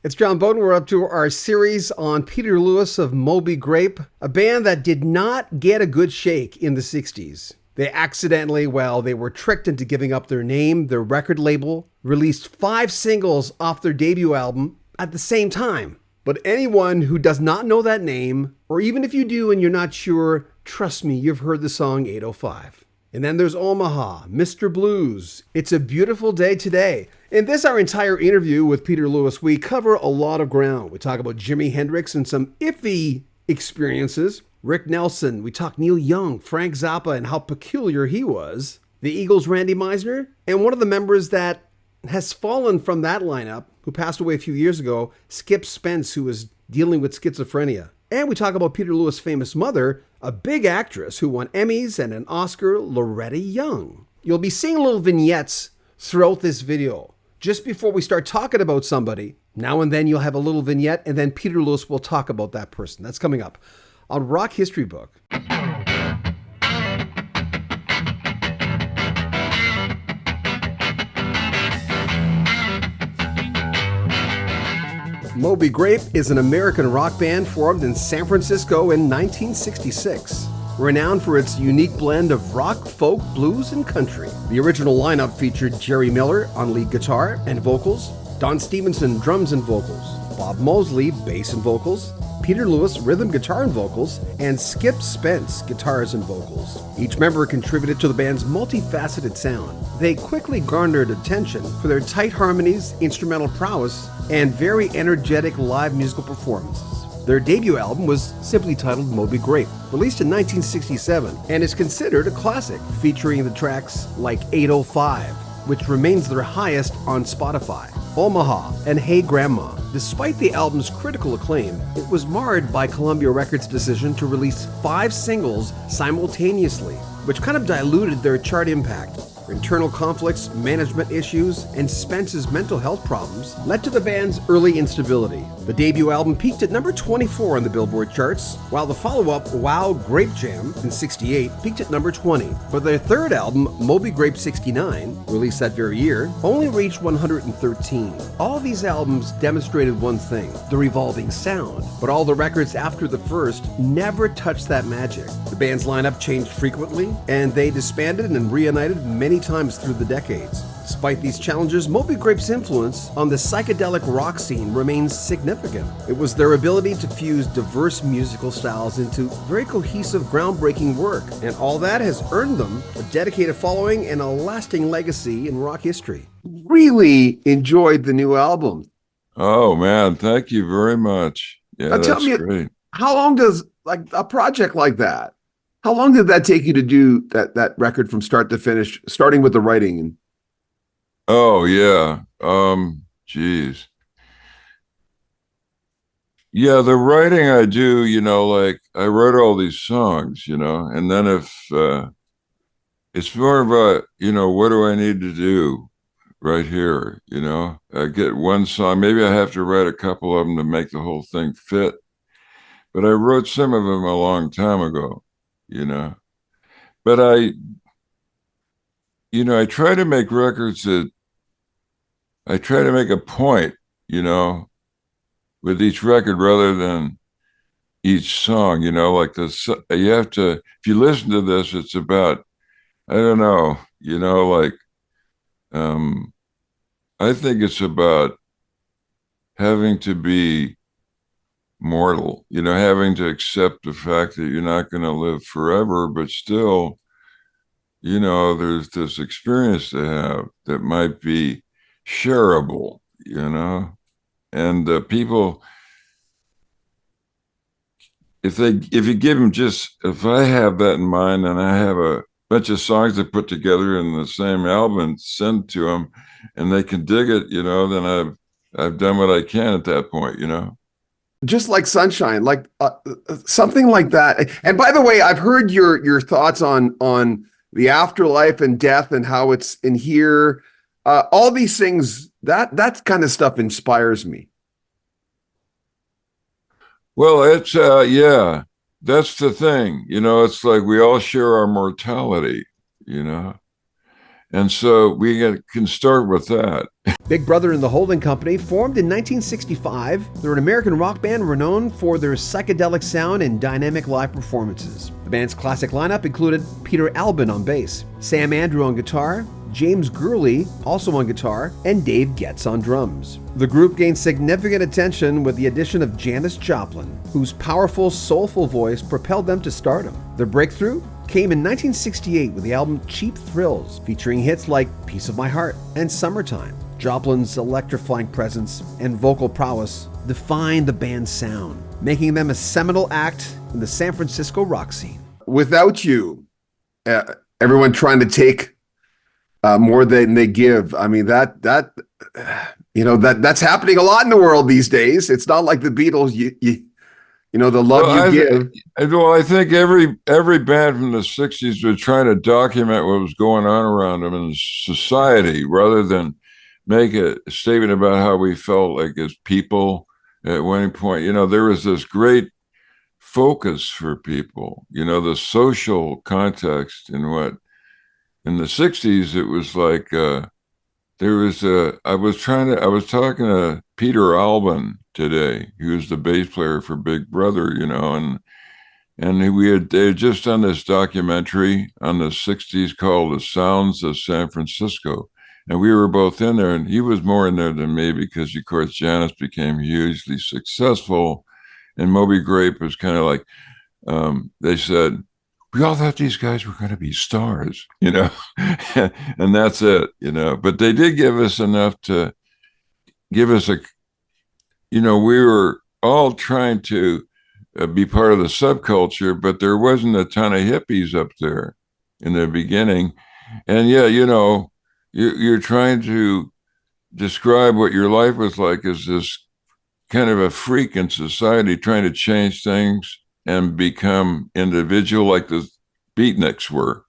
It's John Bowden. We're up to our series on Peter Lewis of Moby Grape, a band that did not get a good shake in the 60s. They they were tricked into giving up their name. Their record label released 5 singles off their debut album at the same time. But anyone who does not know that name, or even if you do and you're not sure, trust me, you've heard the song 805. And then there's Omaha, Mr. Blues, It's a Beautiful Day Today. In this, our entire interview with Peter Lewis, we cover a lot of ground. We talk about Jimi Hendrix and some iffy experiences. Rick Nelson, we talk Neil Young, Frank Zappa, and how peculiar he was. The Eagles' Randy Meisner, and one of the members that has fallen from that lineup, who passed away a few years ago, Skip Spence, who was dealing with schizophrenia. And we talk about Peter Lewis' famous mother, a big actress who won Emmys and an Oscar, Loretta Young. You'll be seeing little vignettes throughout this video. Just before we start talking about somebody, now and then you'll have a little vignette, and then Peter Lewis will talk about that person. That's coming up on Rock History Book. Moby Grape is an American rock band formed in San Francisco in 1966. Renowned for its unique blend of rock, folk, blues, and country. The original lineup featured Jerry Miller on lead guitar and vocals, Don Stevenson drums and vocals, Bob Mosley bass and vocals, Peter Lewis rhythm guitar and vocals, and Skip Spence guitars and vocals. Each member contributed to the band's multifaceted sound. They quickly garnered attention for their tight harmonies, instrumental prowess, and very energetic live musical performances. Their debut album was simply titled Moby Grape, released in 1967, and is considered a classic, featuring the tracks like 805, which remains their highest on Spotify, Omaha, and Hey Grandma. Despite the album's critical acclaim, it was marred by Columbia Records' decision to release 5 singles simultaneously, which kind of diluted their chart impact. Internal conflicts, management issues, and Spence's mental health problems led to the band's early instability. The debut album peaked at number 24 on the Billboard charts, while the follow-up, Wow Grape Jam, in 68, peaked at number 20. But their third album, Moby Grape 69, released that very year, only reached 113. All these albums demonstrated one thing, the revolving sound. But all the records after the first never touched that magic. The band's lineup changed frequently, and they disbanded and reunited many times through the decades. Despite these challenges, Moby Grape's influence on the psychedelic rock scene remains significant. It was their ability to fuse diverse musical styles into very cohesive, groundbreaking work, and all that has earned them a dedicated following and a lasting legacy in rock history. Really enjoyed the new album. Oh man, thank you very much. Yeah, now, that's great. How long does a project like that? How long did that take you to do that record from start to finish, starting with the writing? Oh yeah. Geez. Yeah, the writing I do, like I wrote all these songs, and then if it's more about, what do I need to do right here? I get one song, maybe I have to write a couple of them to make the whole thing fit. But I wrote some of them a long time ago. But I try to make records that I try to make a point, with each record rather than each song, like this. You have to, if you listen to this, it's about, I don't know, I think it's about having to be mortal, having to accept the fact that you're not going to live forever, but still, there's this experience to have that might be shareable, and people, if you give them if I have that in mind and I have a bunch of songs to put together in the same album and send to them and they can dig it, then I've done what I can at that point, Just like Sunshine, like something like that. And by the way, I've heard your thoughts on the afterlife and death and how it's in here. All these things, that kind of stuff inspires me. Well, it's yeah, that's the thing. It's like we all share our mortality, and so we can start with that. Big Brother and the Holding Company, formed in 1965, they're an American rock band renowned for their psychedelic sound and dynamic live performances. The band's classic lineup included Peter Albin on bass, Sam Andrew on guitar, James Gurley also on guitar, and Dave Getz on drums. The group gained significant attention with the addition of Janis Joplin, whose powerful, soulful voice propelled them to stardom. Their breakthrough came in 1968 with the album Cheap Thrills, featuring hits like Piece of My Heart and Summertime. Joplin's electrifying presence and vocal prowess defined the band's sound, making them a seminal act in the San Francisco rock scene. Without you, everyone trying to take more than they give. I mean, that's happening a lot in the world these days. It's not like the Beatles. The love you give. I think every band from the 60s was trying to document what was going on around them in society rather than make a statement about how we felt like as people at one point. There was this great focus for people, the social context in the 60s. It was like I was talking to Peter Albin today. He was the bass player for Big Brother, and they had just done this documentary on the 60s called The Sounds of San Francisco. And we were both in there, and he was more in there than me because, of course, Janis became hugely successful. And Moby Grape was kind of like, they said, we all thought these guys were going to be stars, and that's it, But they did give us enough to give us we were all trying to be part of the subculture, but there wasn't a ton of hippies up there in the beginning. And yeah, you're trying to describe what your life was like as this kind of a freak in society trying to change things and become individual like the Beatniks were.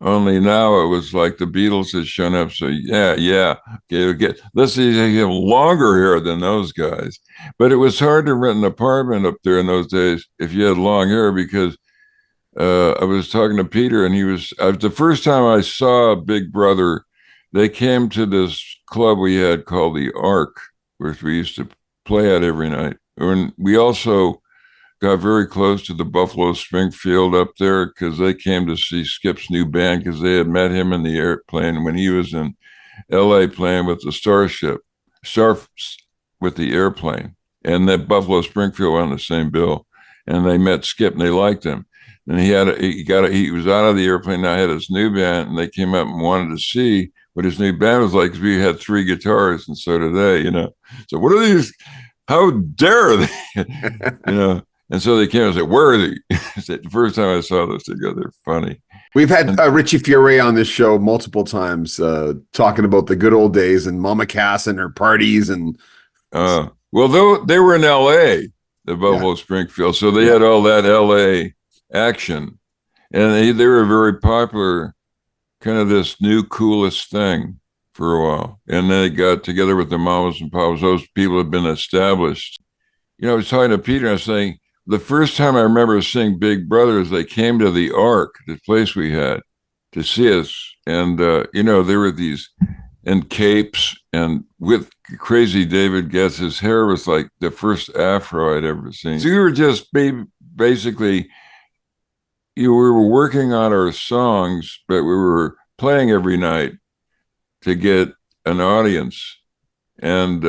Only now it was like the Beatles had shown up. So okay, let's see, they have longer hair than those guys. But it was hard to rent an apartment up there in those days if you had long hair because I was talking to Peter and the first time I saw Big Brother, they came to this club we had called the Ark, which we used to play at every night. And we also got very close to the Buffalo Springfield up there because they came to see Skip's new band because they had met him in the airplane when he was in LA playing with the with the airplane. And that Buffalo Springfield on the same bill. And they met Skip and they liked him. And he was out of the airplane. Now he had his new band and they came up and wanted to see what his new band was like because we had 3 guitars and so did they, So what are these? How dare they? And so they came and said, where are they? The first time I saw this, they go, they're funny. We've had Richie Fiore on this show multiple times talking about the good old days and Mama Cass and her parties. And well, they were in L.A., the Buffalo Springfield, so they had all that L.A. action. And they were very popular, kind of this new coolest thing for a while. And then they got together with the Mamas and Papas. Those people had been established. I was talking to Peter and I was saying, the first time I remember seeing Big Brothers, they came to the Ark, the place we had, to see us. And, there were these in capes and with crazy David Getz. His hair was like the first afro I'd ever seen. So we were just basically, we were working on our songs, but we were playing every night to get an audience. And,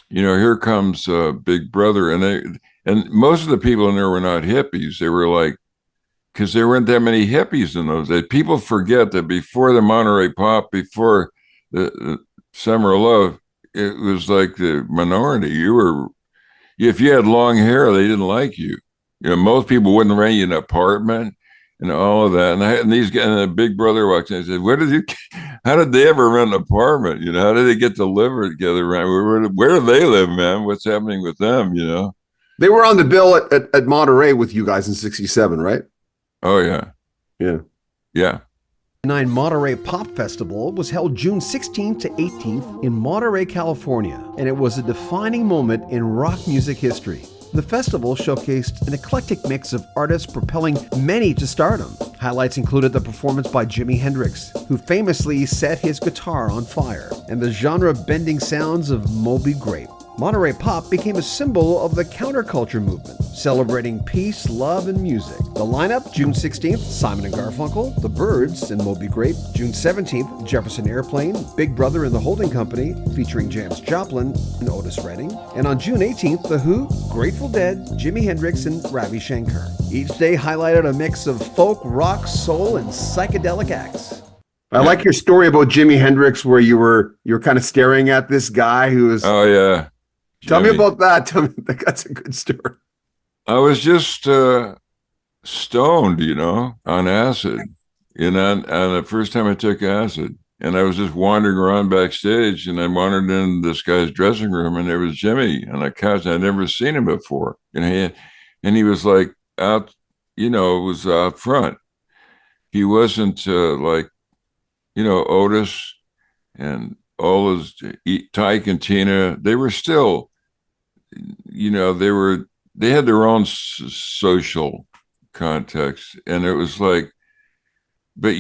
here comes Big Brother. And most of the people in there were not hippies. They were like, because there weren't that many hippies in those days. People forget that before the Monterey Pop, before the Summer of Love, it was like the minority. If you had long hair, they didn't like you. Most people wouldn't rent you an apartment and all of that. And these guys, and the Big Brother walks in and said, how did they ever rent an apartment? How did they get to live together? Where do they live, man? What's happening with them, They were on the bill at Monterey with you guys in 67, right? Oh, yeah. Yeah. Yeah. The Monterey Pop Festival was held June 16th to 18th in Monterey, California, and it was a defining moment in rock music history. The festival showcased an eclectic mix of artists propelling many to stardom. Highlights included the performance by Jimi Hendrix, who famously set his guitar on fire, and the genre-bending sounds of Moby Grape. Monterey pop became a symbol of the counterculture movement, celebrating peace, love, and music. The lineup: June 16th, Simon and Garfunkel, The Byrds and Moby Grape; June 17th, Jefferson Airplane, Big Brother and the Holding Company, featuring Janis Joplin and Otis Redding; and on June 18th, The Who, Grateful Dead, Jimi Hendrix, and Ravi Shankar. Each day highlighted a mix of folk, rock, soul, and psychedelic acts. I like your story about Jimi Hendrix, where you were kind of staring at this guy who was. Oh yeah. Tell me Jimmy. about that. Tell me, that's a good story. I was just stoned, on acid. And the first time I took acid, and I was just wandering around backstage, and I wandered in this guy's dressing room, and there was Jimmy on a couch. I'd never seen him before, and he was like out, was out front. He wasn't like, Otis and all those Tyke and Tina. They were still. They had their own social context, and it was like, but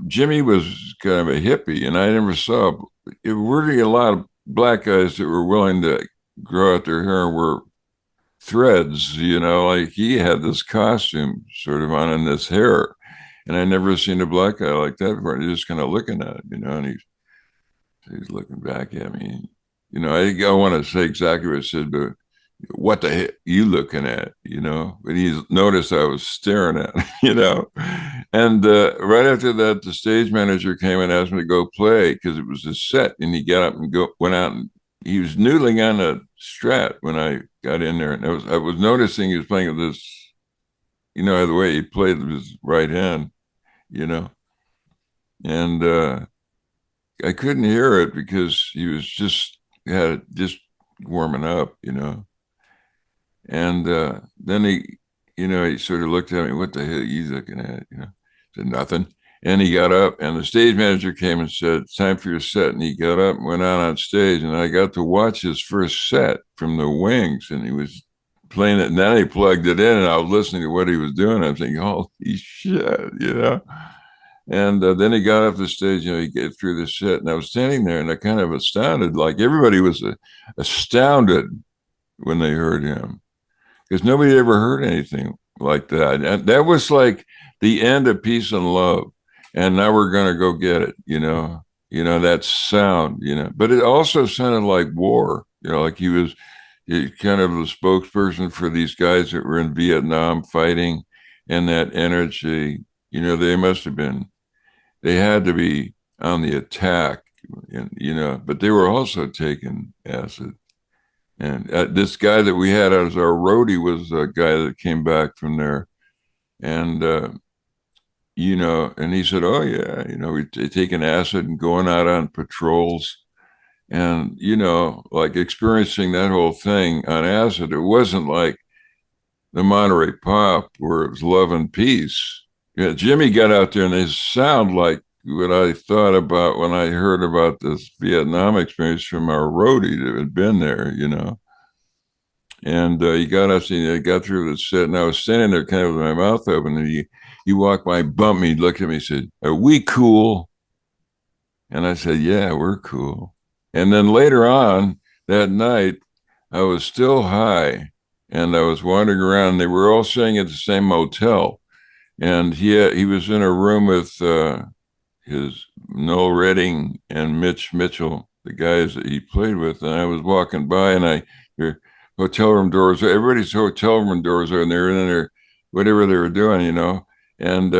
Jimmy was kind of a hippie, and I never saw really a lot of black guys that were willing to grow out their hair and wear threads, like he had this costume sort of on in this hair, and I never seen a black guy like that before. He's just kind of looking at it, and he's looking back at me. I want to say exactly what I said, but what the heck you looking at, But he noticed I was staring at him, And right after that, the stage manager came and asked me to go play because it was a set, and he got up and went out, and he was noodling on a Strat when I got in there, and I was noticing he was playing with this, the way he played with his right hand, and I couldn't hear it because he was just warming up, and then he sort of looked at me. What the hell are you looking at? Said nothing. And he got up, and the stage manager came and said, "It's time for your set." And he got up and went out on stage, and I got to watch his first set from the wings, and he was playing it, and then he plugged it in, and I was listening to what he was doing. I'm thinking, holy shit, And then he got off the stage, he get through the set, and I was standing there, and I kind of astounded, like everybody was astounded when they heard him, because nobody ever heard anything like that. And that was like the end of Peace and Love, and now we're going to go get it, that sound, But it also sounded like war, like he was kind of a spokesperson for these guys that were in Vietnam fighting, and that energy, they must have been. They had to be on the attack, but they were also taking acid. And this guy that we had as our roadie was a guy that came back from there. And, and he said, oh, yeah, we're taking acid and going out on patrols and, like experiencing that whole thing on acid. It wasn't like the Monterey Pop where it was love and peace. Yeah, Jimmy got out there, and they sound like what I thought about when I heard about this Vietnam experience from our roadie that had been there, And he got us, and he got through the set, and I was standing there kind of with my mouth open, and he walked by, bumped me, looked at me, said, "Are we cool?" And I said, "Yeah, we're cool." And then later on that night, I was still high, and I was wandering around, and they were all staying at the same motel. And he was in a room with his Noel Redding and Mitch Mitchell, the guys that he played with. And I was walking by, and their hotel room doors, everybody's hotel room doors are, and they were in there, whatever they were doing, And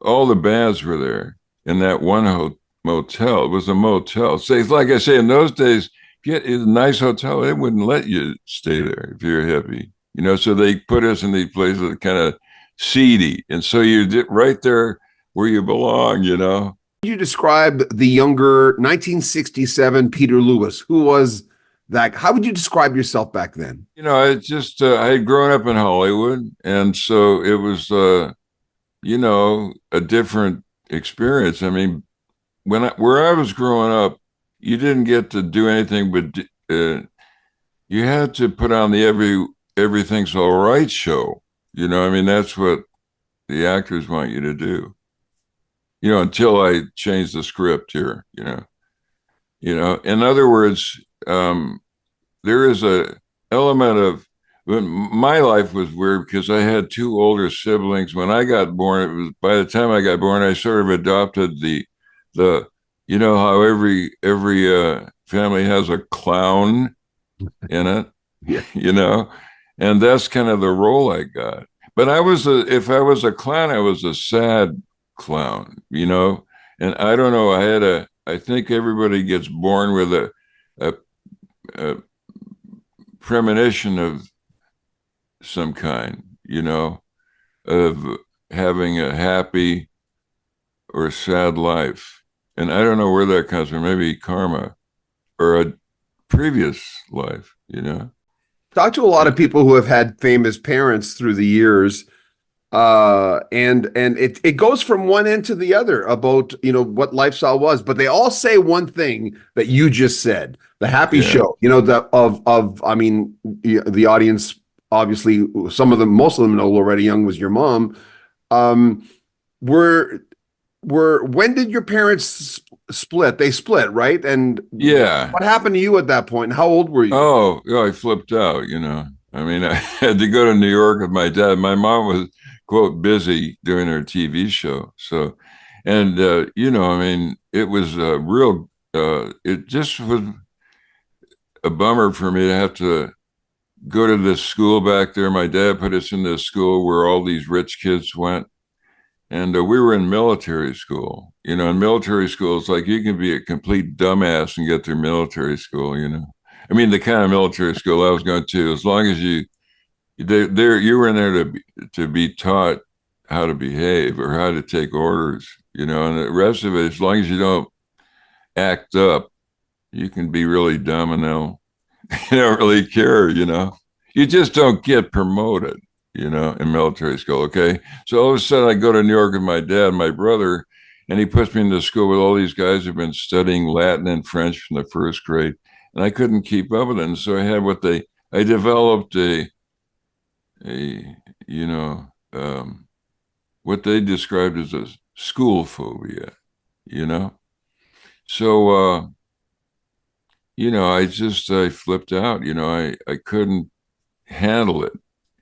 all the bands were there in that one motel. It was a motel. So it's like I say, in those days, if you had a nice hotel, they wouldn't let you stay there if you're hippie. So they put us in these places that kind of seedy, and so you're right there where you belong. You describe the younger 1967 Peter Lewis. Who was that? How would you describe yourself back then? I just I had grown up in Hollywood, and so it was a different experience. I mean, where I was growing up, you didn't get to do anything but you had to put on the everything's all right show. I mean, that's what the actors want you to do. Until I change the script here. In other words, there is a element of my life was weird because I had two older siblings. When I got born, it was by the time I got born, I sort of adopted the how every family has a clown in it, Yeah. and that's kind of the role I got. But if I was a clown, I was a sad clown. And I don't know, I think everybody gets born with a, a premonition of some kind, of having a happy or sad life. And I don't know where that comes from, maybe karma or a previous life. Talk to a lot of people who have had famous parents through the years, and it goes from one end to the other about what lifestyle was, but they all say one thing that you just said: the happy show. I mean, the audience obviously, most of them know Loretta Young was your mom. Were when did your parents split? They split, right? And yeah, what happened to you at that point? And how old were you? Oh, I flipped out. I mean, I had to go to New York with my dad. My mom was, quote, busy doing her TV show. So, and, I mean, it was a real, it just was a bummer for me to have to go to this school back there. My dad put us in this school where all these rich kids went. And we were in military school. In military school, it's like you can be a complete dumbass and get through military school. I mean, the kind of military school I was going to, as long as you were in there to be taught how to behave or how to take orders. And the rest of it, as long as you don't act up, you can be really dumb and they don't really care. You just don't get promoted. In military school. Okay. So all of a sudden I go to New York with my dad, my brother, and he puts me into school with all these guys who've been studying Latin and French from the first grade. And I couldn't keep up with it. And so I had I developed what they described as a school phobia, So, I flipped out, I couldn't handle it.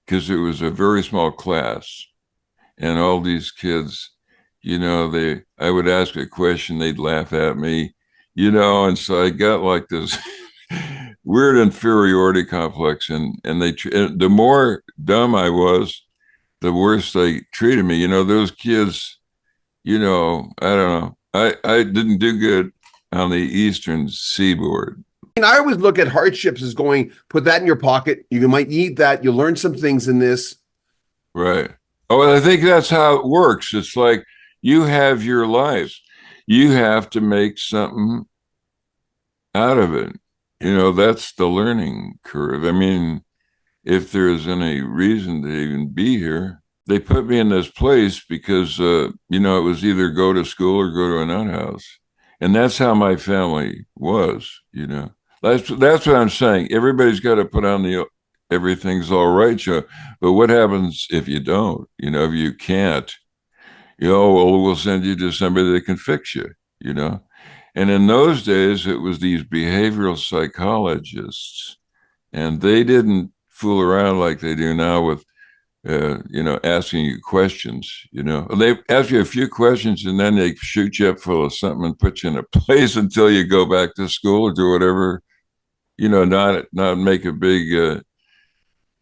Because it was a very small class, and all these kids, I would ask a question, they'd laugh at me, and so I got like this weird inferiority complex, and the more dumb I was, the worse they treated me. Those kids, I don't know, I didn't do good on the Eastern Seaboard. I always look at hardships as going, put that in your pocket. You might need that. You'll learn some things in this. Right. Oh, I think that's how it works. It's like you have your life. You have to make something out of it. That's the learning curve. I mean, if there's any reason to even be here, they put me in this place because, it was either go to school or go to a nut house. And that's how my family was. That's what I'm saying. Everybody's got to put on the everything's all right show. But what happens if you don't? If you can't, well, we'll send you to somebody that can fix you, And in those days, it was these behavioral psychologists, and they didn't fool around like they do now with, asking you questions. They ask you a few questions and then they shoot you up full of something and put you in a place until you go back to school or do whatever. Not make a big.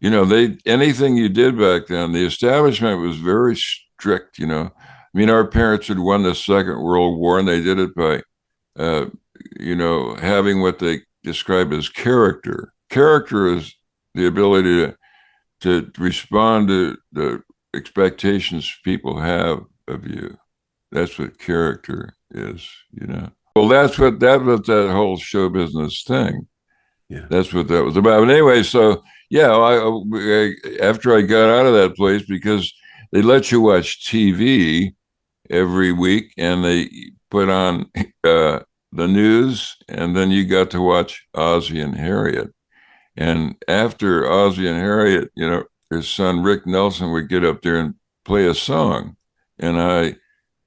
Anything you did back then, the establishment was very strict. I mean, our parents had won the Second World War, and they did it by, having what they describe as character. Character is the ability to respond to the expectations people have of you. That's what character is, Well, that's what that whole show business thing. Yeah. That's what that was about. But anyway, so yeah, after I got out of that place, because they let you watch TV every week and they put on the news, and then you got to watch Ozzy and Harriet. And after Ozzy and Harriet, his son Rick Nelson would get up there and play a song, and I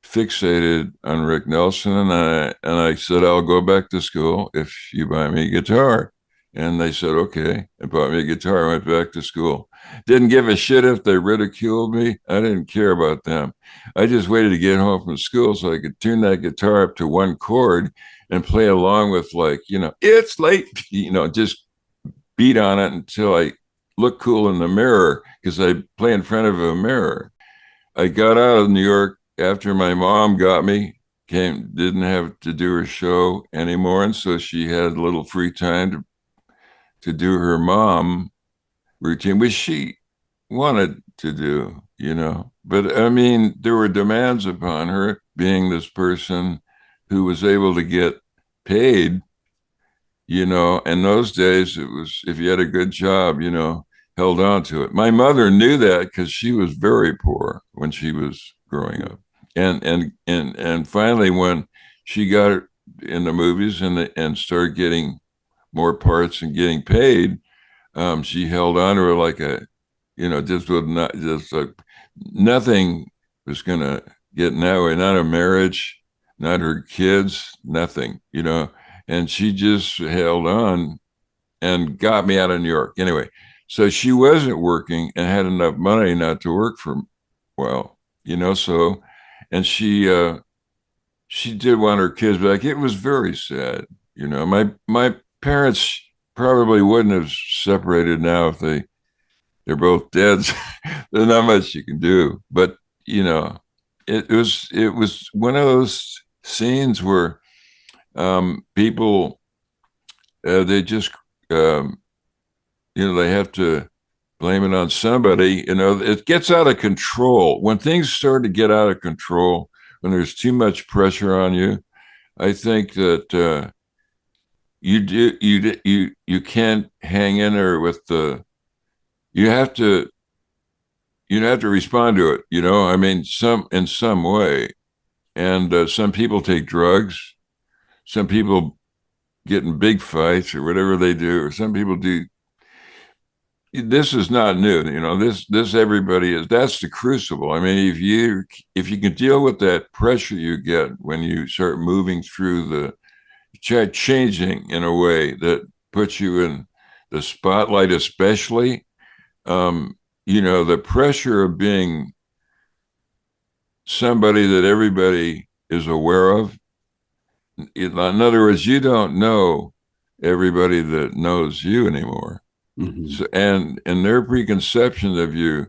fixated on Rick Nelson, and I said, I'll go back to school if you buy me a guitar. And they said, okay, and bought me a guitar. I went back to school. Didn't give a shit if they ridiculed me. I didn't care about them. I just waited to get home from school so I could tune that guitar up to one chord and play along with, like, it's late, just beat on it until I look cool in the mirror, because I play in front of a mirror. I got out of New York after my mom got me, didn't have to do her show anymore. And so she had a little free time to do her mom routine, which she wanted to do, But I mean, there were demands upon her, being this person who was able to get paid. In those days, it was, if you had a good job, held on to it. My mother knew that because she was very poor when she was growing up. And finally, when she got in the movies and started getting more parts and getting paid, she held on to it like just would not, just like nothing was going to get in that way, not a marriage, not her kids, nothing, and she just held on and got me out of New York. Anyway, so she wasn't working and had enough money not to work for, well, so, and she did want her kids back. It was very sad. My parents probably wouldn't have separated now if they're both dead. There's not much you can do, but it was one of those scenes where people, they just, they have to blame it on somebody. It gets out of control. When things start to get out of control, when there's too much pressure on you, I think that you can't hang in there with you have to respond to it, I mean, in some way. And some people take drugs, some people get in big fights or whatever they do, or some people do. This is not new, this everybody is. That's the crucible. I mean, if you can deal with that pressure you get when you start moving through changing in a way that puts you in the spotlight, especially, the pressure of being somebody that everybody is aware of. In other words, you don't know everybody that knows you anymore. Mm-hmm. So, and their preconception of you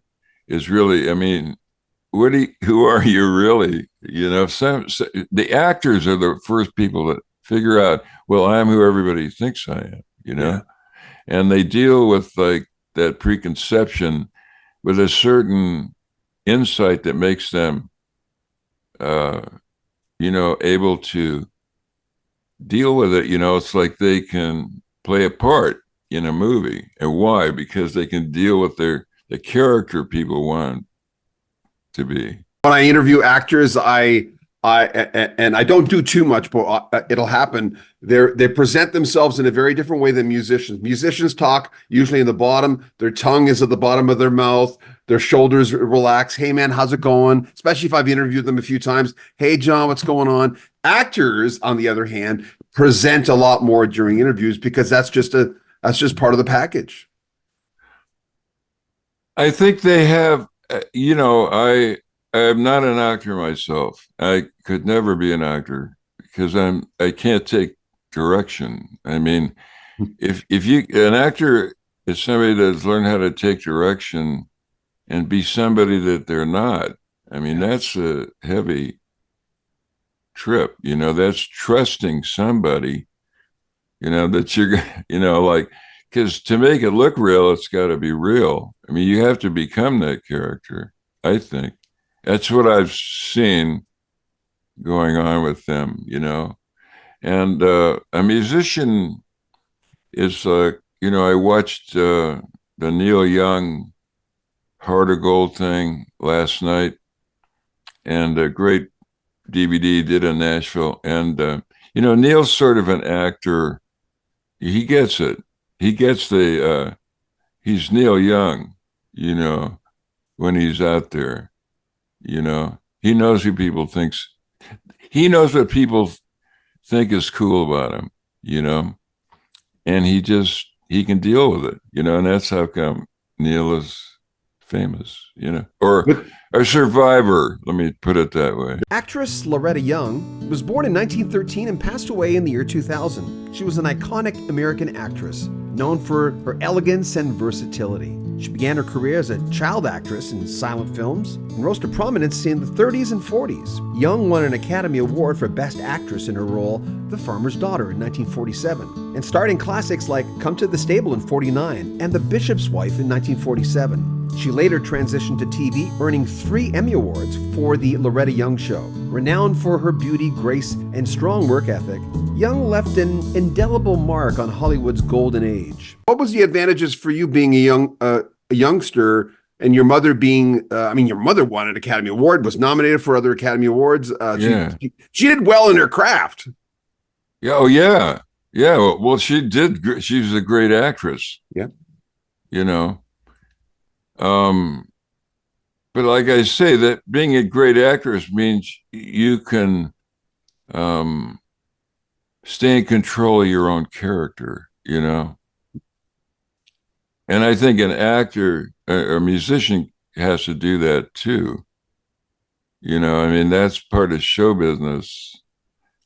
is really, I mean, who are you really? The actors are the first people that figure out, well, I'm who everybody thinks I am, Yeah. And they deal with like that preconception with a certain insight that makes them, able to deal with it. It's like they can play a part in a movie. And why? Because they can deal with the character people want to be. When I interview actors, I don't do too much, but it'll happen. They present themselves in a very different way than musicians. Musicians talk usually in the bottom. Their tongue is at the bottom of their mouth. Their shoulders relax. Hey man, how's it going? Especially if I've interviewed them a few times. Hey John, what's going on? Actors, on the other hand, present a lot more during interviews because that's just part of the package. I think they have. I am not an actor myself. I could never be an actor because I can't take direction. I mean, if an actor is somebody that's learned how to take direction and be somebody that they're not. I mean, that's a heavy trip. That's trusting somebody, that you're, like, because to make it look real, it's got to be real. I mean, you have to become that character, I think. That's what I've seen going on with them, And a musician is, I watched the Neil Young Heart of Gold thing last night, and a great DVD did in Nashville. And, Neil's sort of an actor. He gets it. he gets he's Neil Young, you know, when he's out there, you know, he knows who people thinks, he knows what people think is cool about him, you know, and he can deal with it, you know, and that's how come Neil is famous, you know, or But a survivor, let me put it that way. Actress Loretta Young was born in 1913 and passed away in the year 2000. She was an iconic American actress, known for her elegance and versatility. She began her career as a child actress in silent films and rose to prominence in the 30s and 40s. Young won an Academy Award for Best Actress in her role, The Farmer's Daughter, in 1947, and starred in classics like Come to the Stable in 49 and The Bishop's Wife in 1947. She later transitioned to TV, earning 3 Emmy Awards for The Loretta Young Show. Renowned for her beauty, grace, and strong work ethic, Young left an indelible mark on Hollywood's golden age. what was the advantages for you being a youngster, and your mother being? Your mother won an Academy Award, was nominated for other Academy Awards. Yeah. She did well in her craft. Yeah, oh yeah, yeah. Well, she did. She was a great actress. Yeah. You know. But like I say, that being a great actress means you can stay in control of your own character, you know. And I think an actor or musician has to do that too. You know, I mean, that's part of show business.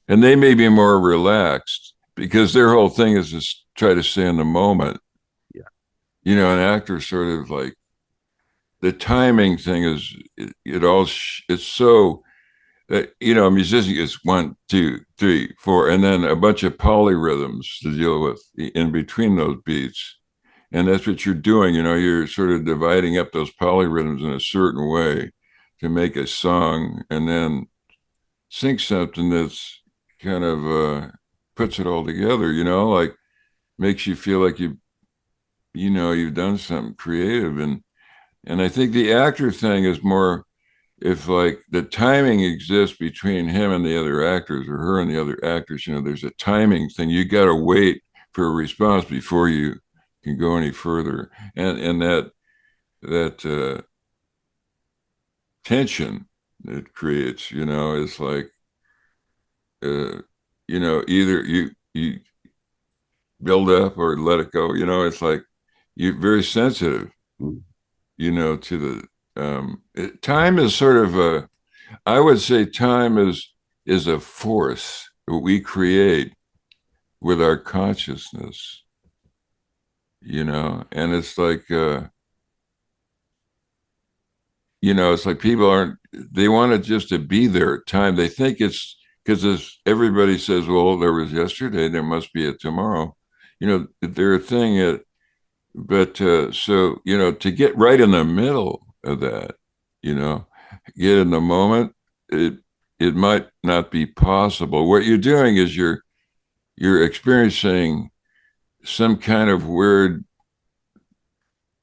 And they may be more relaxed because their whole thing is to try to stay in the moment. Yeah. You know, an actor sort of like, the timing thing is it's so that, you know, a musician is 1, 2, 3, 4, and then a bunch of polyrhythms to deal with in between those beats. And that's what you're doing, you know, you're sort of dividing up those polyrhythms in a certain way to make a song, and then sing something that's kind of puts it all together, you know, like makes you feel like you know, you've done something creative. And I think the actor thing is more if like the timing exists between him and the other actors, or her and the other actors, you know, there's a timing thing. You got to wait for a response before you can go any further. And that tension it creates, you know, is like, you know, either you build up or let it go, you know, it's like you're very sensitive. You know, to the time is sort of I would say time is a force that we create with our consciousness, you know, and it's like, you know, it's like people they want it just to be there at time. They think it's because everybody says, well, there was yesterday, there must be a tomorrow, you know, they're a thing but so, you know, to get right in the middle of that, you know, get in the moment, it might not be possible. What you're doing is you're experiencing some kind of weird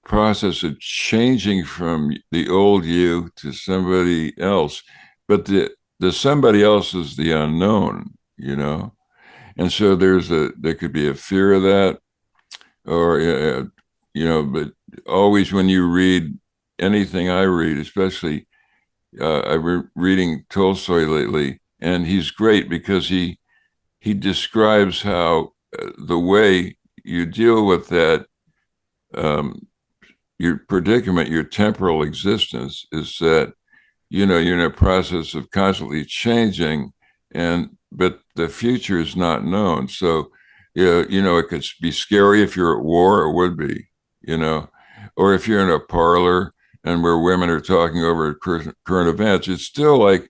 process of changing from the old you to somebody else, but the somebody else is the unknown, you know, and so there could be a fear of that, or you know, but always when you read anything I read, especially I've been reading Tolstoy lately, and he's great because he describes how the way you deal with that your predicament, your temporal existence, is that, you know, you're in a process of constantly changing, but the future is not known. So, you know, it could be scary if you're at war, it would be, you know, or if you're in a parlor and where women are talking over current events, it's still like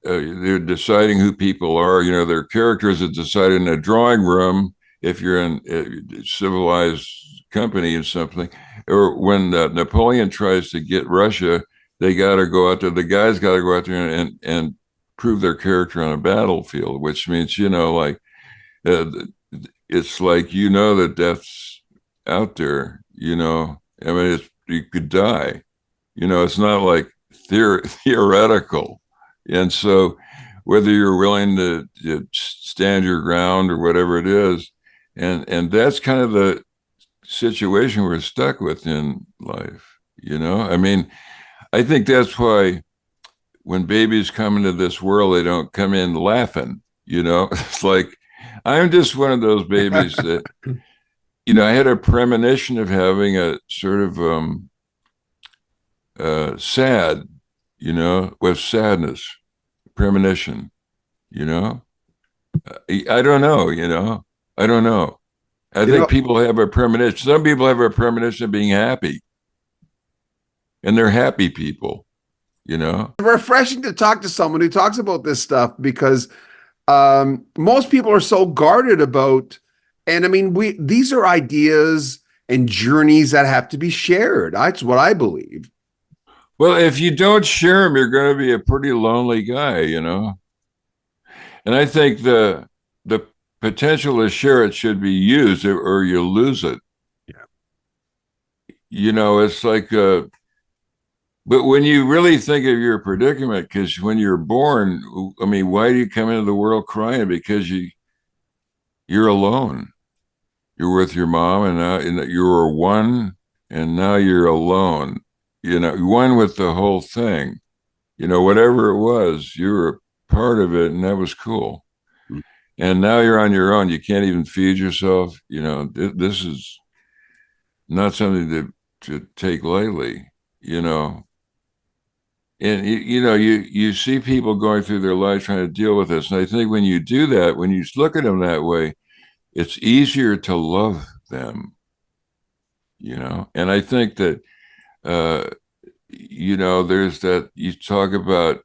they're deciding who people are. You know, their characters are decided in a drawing room if you're in a civilized company or something. Or when Napoleon tries to get Russia, they got to go out there. The guys got to go out there and prove their character on a battlefield, which means, you know, like it's like, you know, that death's out there, you know. I mean, you could die, you know, it's not like theoretical. And so whether you're willing to stand your ground or whatever it is, and that's kind of situation we're stuck with in life. I mean, I think that's why when babies come into this world, they don't come in laughing. It's like I'm just one of those babies that, I had a premonition of having a sort of sad, with sadness, premonition, you know. I don't know, I don't know. I think people have a premonition. Some people have a premonition of being happy, and they're happy people. Refreshing to talk to someone who talks about this stuff, because most people are so guarded about, and I mean, these are ideas and journeys that have to be shared. That's what I believe. Well, if you don't share them, you're going to be a pretty lonely guy, And I think the potential to share it should be used, or you lose it. Yeah. It's like, but when you really think of your predicament, because when you're born, I mean, why do you come into the world crying? Because you're alone. You're with your mom, and now you were one, and now you're alone. One with the whole thing. Whatever it was, you were part of it, and that was cool. And now you're on your own. You can't even feed yourself. This is not something to take lightly. And you see people going through their life trying to deal with this. And I think when you do that, when you look at them that way, it's easier to love them. And I think that there's that, you talk about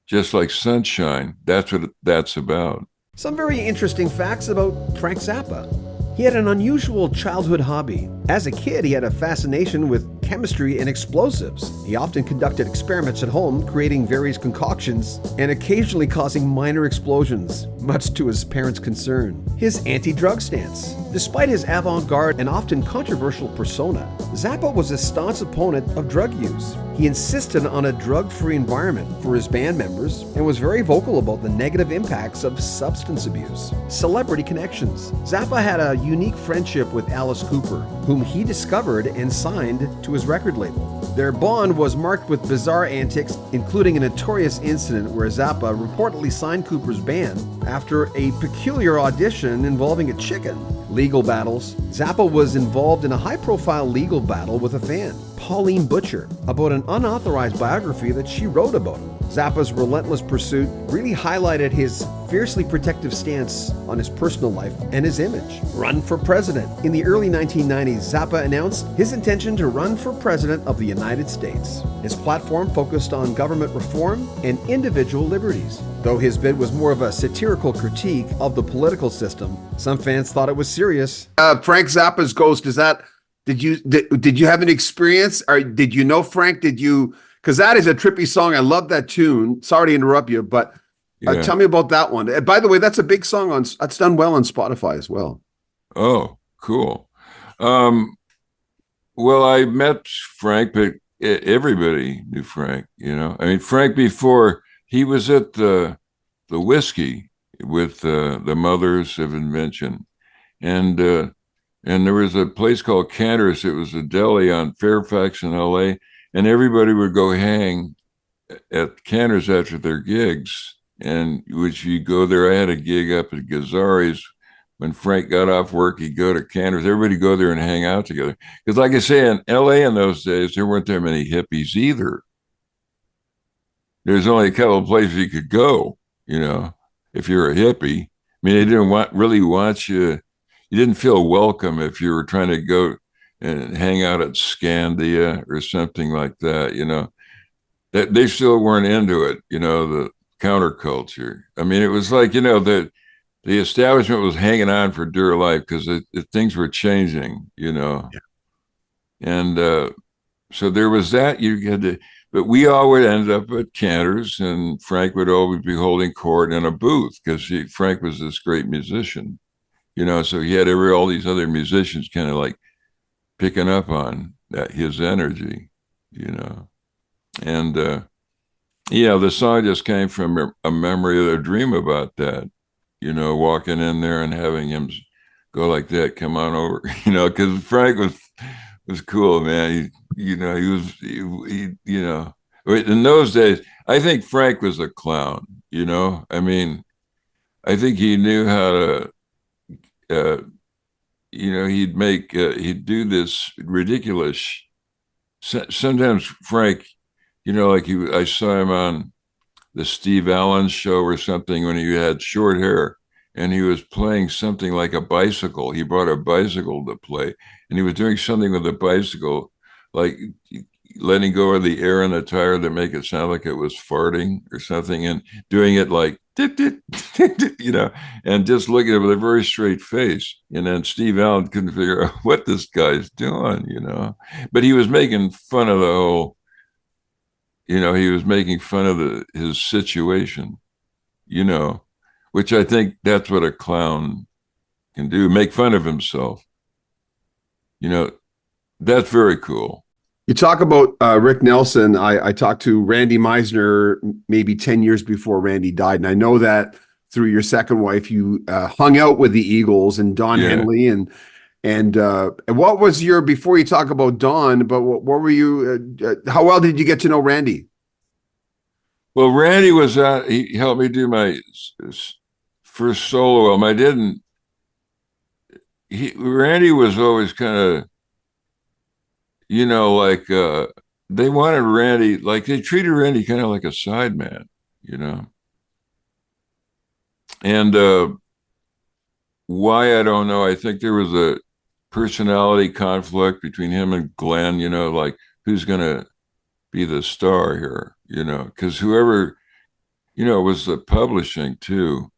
just like sunshine. That's what that's about. Some very interesting facts about Frank Zappa. He had an unusual childhood hobby. As a kid, he had a fascination with chemistry and explosives. He often conducted experiments at home, creating various concoctions and occasionally causing minor explosions, much to his parents' concern. His anti-drug stance. Despite his avant-garde and often controversial persona, Zappa was a staunch opponent of drug use. He insisted on a drug-free environment for his band members and was very vocal about the negative impacts of substance abuse. Celebrity connections. Zappa had a unique friendship with Alice Cooper, whom he discovered and signed to his record label. Their bond was marked with bizarre antics, including a notorious incident where Zappa reportedly signed Cooper's band after a peculiar audition involving a chicken. Legal battles. Zappa was involved in a high-profile legal battle with a fan, Pauline Butcher, about an unauthorized biography that she wrote about him. Zappa's relentless pursuit really highlighted his fiercely protective stance on his personal life and his image. Run for president. In the early 1990s, Zappa announced his intention to run for president of the United States. His platform focused on government reform and individual liberties. Though his bid was more of a satirical critique of the political system, some fans thought it was serious. Frank Zappa's Ghost, did you have an experience, or did you know Frank? Because that is a trippy song. I love that tune. Sorry to interrupt you, but tell me about that one. By the way, that's a big song that's done well on Spotify as well. Oh, cool. Well, I met Frank, but everybody knew Frank, I mean, Frank, before he was at the Whiskey with the Mothers of Invention. And there was a place called Cantor's. It was a deli on Fairfax in LA. And everybody would go hang at Cantor's after their gigs. And which you go there. I had a gig up at Gazzari's. When Frank got off work, he'd go to Cantor's. Everybody go there and hang out together. Because like I say, in LA in those days, there weren't that many hippies either. There's only a couple of places you could go, if you're a hippie. I mean, they didn't really want you. You didn't feel welcome if you were trying to go and hang out at Scandia or something like that, that they still weren't into it, the counterculture. I mean, it was like, the establishment was hanging on for dear life because things were changing, Yeah. And so there was that. You had to, but we all would end up at Cantor's, and Frank would always be holding court in a booth because Frank was this great musician, so he had all these other musicians kind of like picking up on his energy, and the song just came from a memory of a dream about that, walking in there and having him go like that, come on over, because Frank was cool, man. He was, in those days, I think Frank was a clown, I mean, I think he knew how to, he'd do this ridiculous, sometimes Frank, I saw him on the Steve Allen show or something when he had short hair and he was playing something like a bicycle. He brought a bicycle to play and he was doing something with the bicycle, like letting go of the air in the tire to make it sound like it was farting or something and doing it like, and just looking at it with a very straight face. And then Steve Allen couldn't figure out what this guy's doing, but he was making fun of the whole, he was making fun of his situation, which I think that's what a clown can do, make fun of himself. That's very cool. You talk about Rick Nelson. I talked to Randy Meisner maybe 10 years before Randy died. And I know that through your second wife, you hung out with the Eagles and Don Henley. And what was before you talk about Don, but what were you, how well did you get to know Randy? Well, Randy he helped me do my first solo album. Randy was always kind of, they wanted Randy, like they treated Randy kind of like a sideman, and why, I don't know. I think there was a personality conflict between him and Glenn, like who's going to be the star here, because whoever, was the publishing too.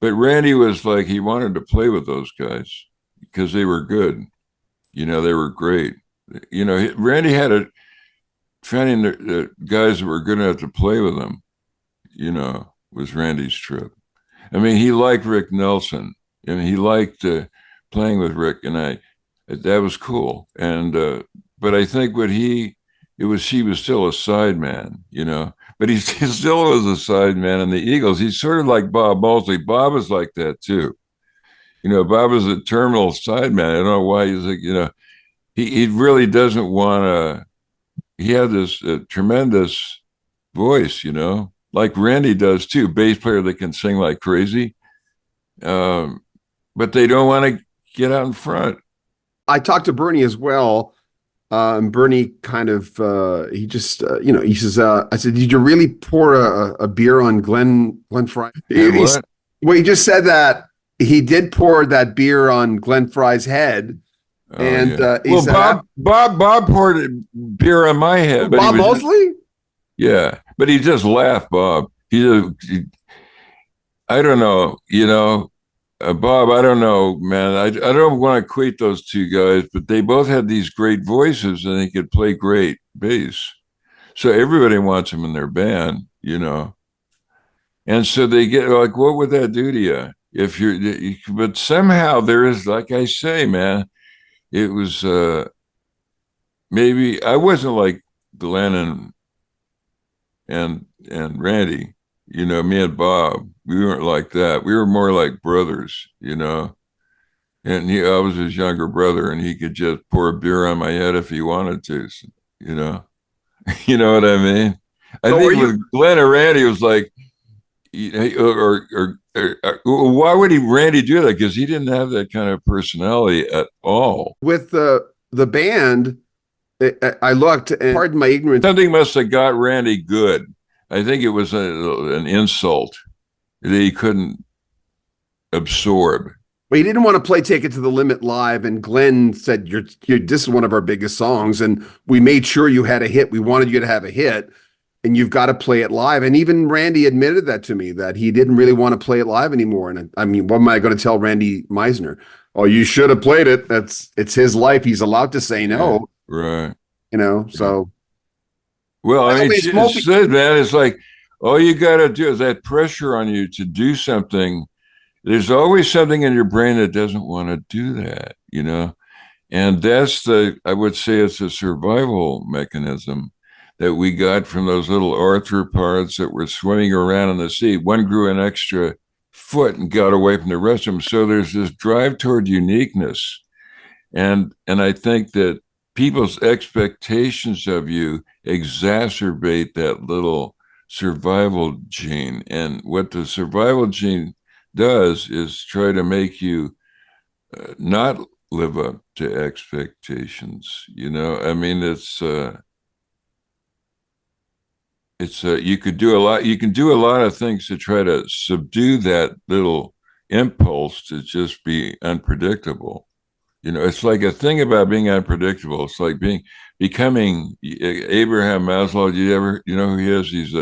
But Randy was like, he wanted to play with those guys because they were good. They were great. Randy had finding the guys that were good enough to play with him, was Randy's trip. I mean, he liked Rick Nelson and he liked playing with Rick, and that was cool. And but I think he was still a sideman, but he still was a sideman in the Eagles. He's sort of like Bob Mosley. Bob was like that too. Bob was a terminal sideman. I don't know why he's like, he really doesn't want to. He had this tremendous voice, like Randy does too. Bass player that can sing like crazy, but they don't want to get out in front. I talked to Bernie as well. Bernie kind of, he just, he says, I said, did you really pour a beer on Glenn Frey? Well, he just said that he did pour that beer on Glenn Frey's head. Oh, and he said, Bob poured beer on my head. Bob Mosley? Yeah, but he just laughed, Bob. I don't know, Bob, I don't know, man. I don't want to equate those two guys, but they both had these great voices and they could play great bass. So everybody wants them in their band, And so they get like, what would that do to you? But somehow there is, like I say, man, it was maybe I wasn't like Glenn and Randy, me and Bob, we weren't like that. We were more like brothers, and I was his younger brother and he could just pour a beer on my head if he wanted to, you know what I mean? I think with Glenn or Randy, it was like, why would Randy do that? Because he didn't have that kind of personality at all. With the band, I looked, and pardon my ignorance, something must have got Randy good. I think it was an insult that he couldn't absorb. But he didn't want to play Take It to the Limit live, and Glenn said, this is one of our biggest songs, and we made sure you had a hit. We wanted you to have a hit, and you've got to play it live. And even Randy admitted that to me, that he didn't really want to play it live anymore. And I mean, what am I going to tell Randy Meisner? Oh, you should have played it. It's his life. He's allowed to say no. Yeah, right. So. Well, I mean, it's said, man, it's like, all you got to do is that pressure on you to do something. There's always something in your brain that doesn't want to do that, and that's I would say it's a survival mechanism that we got from those little arthropods that were swimming around in the sea. One grew an extra foot and got away from the rest of them. So there's this drive toward uniqueness. And I think that people's expectations of you exacerbate that little survival gene. And what the survival gene does is try to make you not live up to expectations. I mean, you could do a lot. You can do a lot of things to try to subdue that little impulse to just be unpredictable. It's like a thing about being unpredictable. It's like becoming Abraham Maslow. You know who he is? He's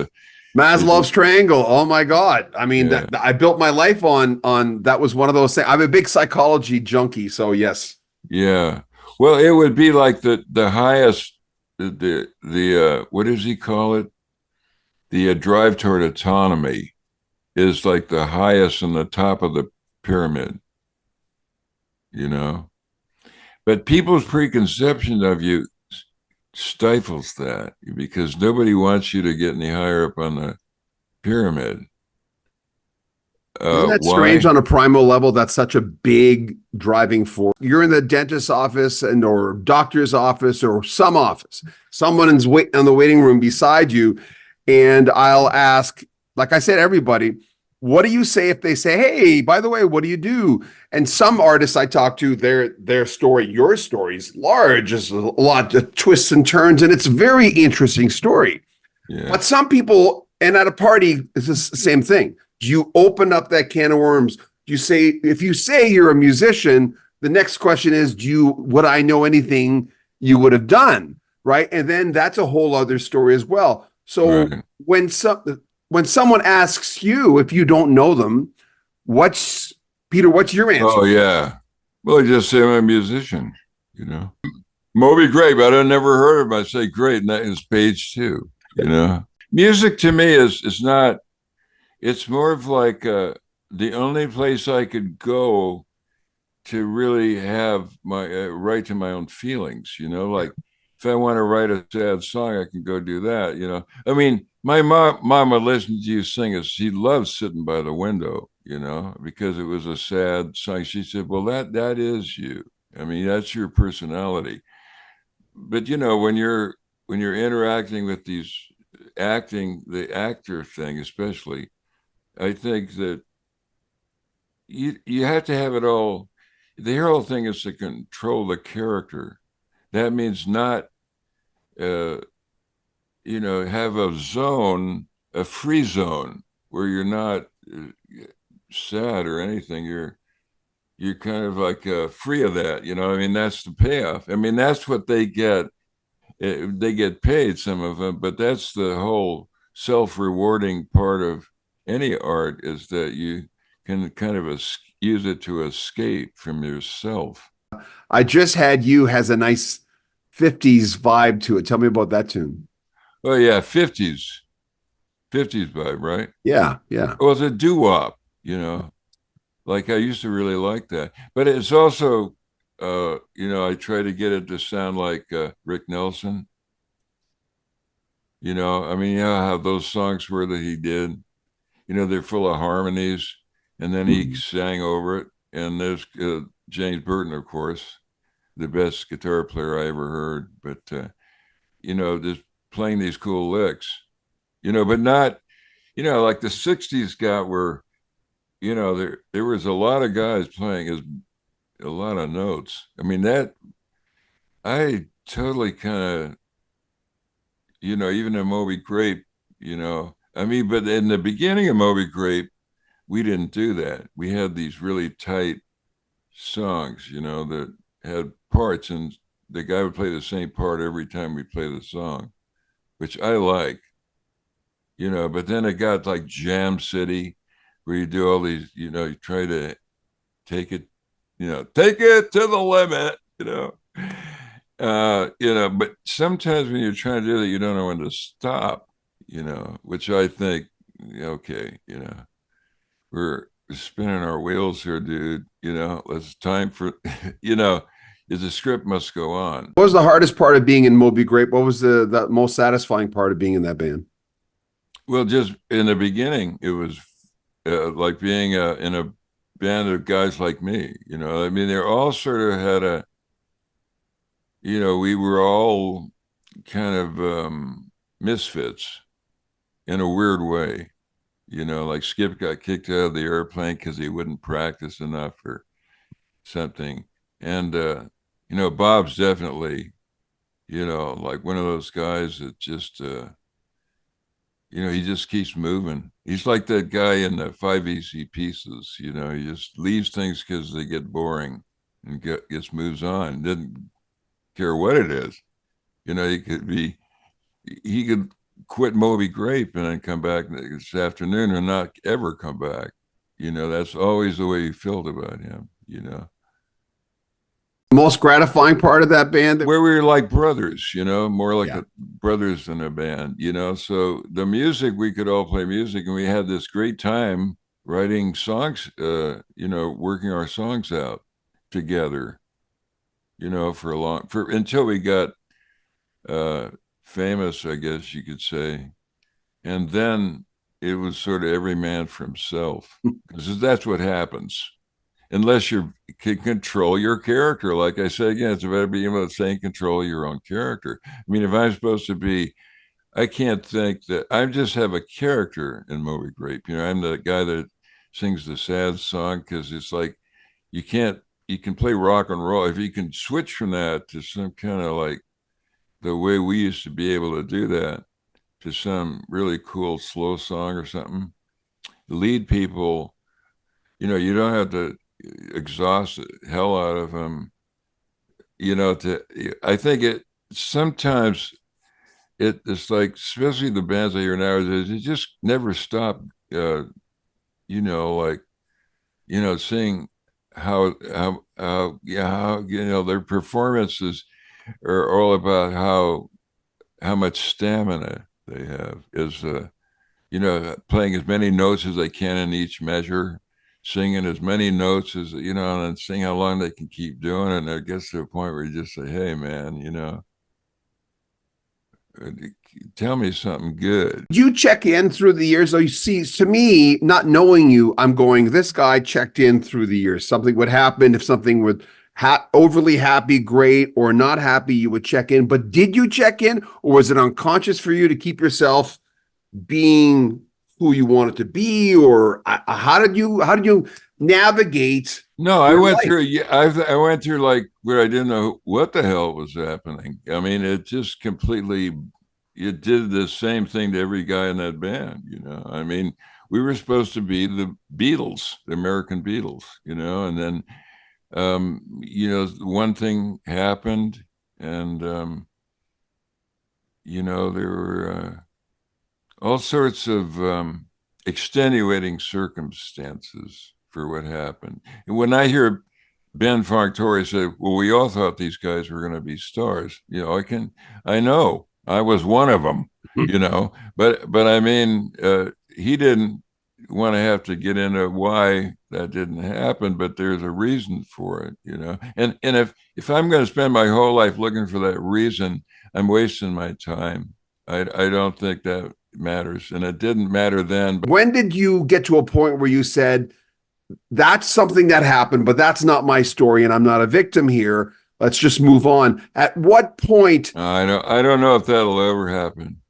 Maslow's triangle. Oh my God. I mean, Yeah. I built my life on that was one of those things. I'm a big psychology junkie. So yes. Yeah. Well, it would be like the highest, the what does he call it? The drive toward autonomy is like the highest in the top of the pyramid, But people's preconception of you stifles that because nobody wants you to get any higher up on the pyramid. Isn't that Why? strange on a primal level? That's such a big driving force. You're in the dentist's office or doctor's office or some office. Someone is waiting on the waiting room beside you. And I'll ask, like I said, everybody, what do you say if they say, hey, by the way, what do you do? And some artists I talk to, their story, your story is large. There's a lot of twists and turns, and it's a very interesting story. Yeah. But some people, and at a party, it's the same thing. Do you open up that can of worms? Do you say, if you say you're a musician, the next question is, would I know anything you would have done? Right. And then that's a whole other story as well. So Right. when someone asks you, if you don't know them, what's your answer? Oh, yeah. Well, I just say I'm a musician, Moby Grape, I'd never heard of him. I say, great. And that is page 2, Music to me is not, it's more of like the only place I could go to really have my write to my own feelings, like if I want to write a sad song, I can go do that, I mean, my mama listened to you sing. She loved Sitting by the Window, because it was a sad song. She said, well, that is you. I mean, that's your personality. But, when you're interacting with these the actor thing, especially, I think that you have to have it all. The whole thing is to control the character. That means not, have a free zone where you're not sad or anything. You're kind of like free of that. I mean, that's the payoff. I mean, that's what they get. They get paid, some of them, but that's the whole self-rewarding part of any art, is that you can kind of use it to escape from yourself. I Just Had You has a nice 50s vibe to it. Tell me about that tune. Oh yeah, 50s vibe, right? Yeah. Well, it's a doo-wop, like I used to really like that, but it's also I try to get it to sound like Rick Nelson. I mean, how those songs were that he did, they're full of harmonies, and then he sang over it. And there's James Burton, of course, the best guitar player I ever heard. But just playing these cool licks, but not, like the '60s got where, there was a lot of guys playing a lot of notes. I mean, that I totally kind of, even in Moby Grape, I mean, but in the beginning of Moby Grape, we didn't do that. We had these really tight songs, that had parts, and the guy would play the same part every time we play the song, which I like, but then it got like Jam City, where you do all these, you try to take it to the limit, but sometimes when you're trying to do that, you don't know when to stop, which I think, okay, we're spinning our wheels here, dude, it's time for, the script must go on. What was the hardest part of being in Moby Grape? What was the most satisfying part of being in that band? Well, just in the beginning, it was like being in a band of guys like me. You know, I mean, they're all sort of had a, you know, we were all kind of misfits in a weird way. You know, like Skip got kicked out of the airplane because he wouldn't practice enough or something. And, you know, Bob's definitely, you know, like one of those guys that just, you know, he just keeps moving. He's like that guy in the Five Easy Pieces. You know, he just leaves things because they get boring and gets moves on. Doesn't care what it is. You know, he could quit Moby Grape and then come back this afternoon or not ever come back. You know, that's always the way he felt about him. You know, Most gratifying part of that band? where we were like brothers, you know, more like Yeah. brothers than a band, you know. So the music, we could all play music, and we had this great time writing songs, you know, working our songs out together, you know, for until we got famous, I guess you could say. And then it was sort of every man for himself, because that's what happens unless you can control your character. Like I said again, it's about being able to stay control of your own character. I mean, if I'm supposed to be, I can't think that I just have a character in Moby Grape. You know, I'm the guy that sings the sad song because it's like you can't, you can play rock and roll. If you can switch from that to some kind of like the way we used to be able to do that to some really cool slow song or something, the lead people, you know, you don't have to exhaust the hell out of them, you know. I think it sometimes it's like, especially the bands I hear nowadays, they just never stop, you know, like, you know, seeing how you know their performances are all about how much stamina they have is you know, playing as many notes as they can in each measure, singing as many notes as, you know, and seeing how long they can keep doing it. And it gets to a point where you just say, hey, man, you know, tell me something good. You check in through the years, though. You see, to me, not knowing you, I'm going, this guy checked in through the years. Something would happen if something would overly happy, great, or not happy, you would check in. But did you check in, or was it unconscious for you to keep yourself being who you wanted to be? Or how did you navigate No, I your went life? through. I went through like where I didn't know what the hell was happening. I mean, it just completely. It did the same thing to every guy in that band. You know, I mean, we were supposed to be the Beatles, the American Beatles. You know, and then you know, one thing happened, and you know, there were all sorts of extenuating circumstances for what happened. And when I hear Ben Fanctori say, "Well, we all thought these guys were going to be stars," you know, I know I was one of them, you know, but I mean, he didn't want to have to get into why that didn't happen, but there's a reason for it, you know. And if I'm going to spend my whole life looking for that reason, I'm wasting my time. I don't think that matters, and it didn't matter then. But When did you get to a point where you said, that's something that happened, but that's not my story, and I'm not a victim here. Let's just move on. At what point? I don't know if that'll ever happen.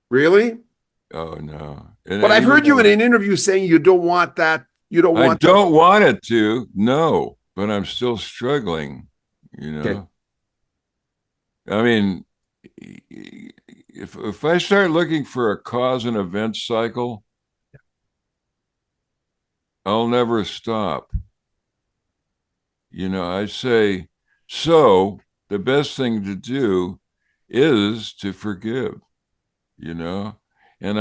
Really? Oh no! And But I've even heard you in though an interview saying you don't want that. You don't I want that. don't want it to, no, but I'm still struggling. You Okay. know, I mean, if I start looking for a cause and event cycle, I'll never stop. You know, I say, so the best thing to do is to forgive, you know? And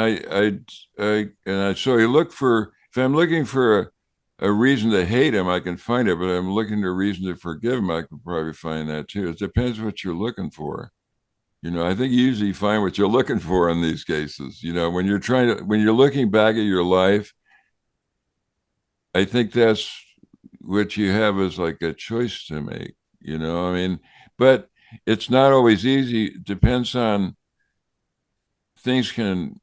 so you look for, if I'm looking for a reason to hate him, I can find it, but I'm looking for a reason to forgive him, I can probably find that too. It depends what you're looking for. You know, I think you usually find what you're looking for in these cases. You know, when you're looking back at your life, I think that's what you have is like a choice to make, you know. I mean, but it's not always easy. It depends on things can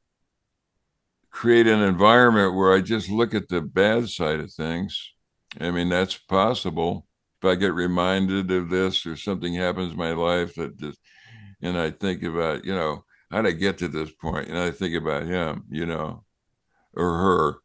create an environment where I just look at the bad side of things. I mean, that's possible. If I get reminded of this or something happens in my life that just, and I think about, how did I get to this point? And I think about him, or her,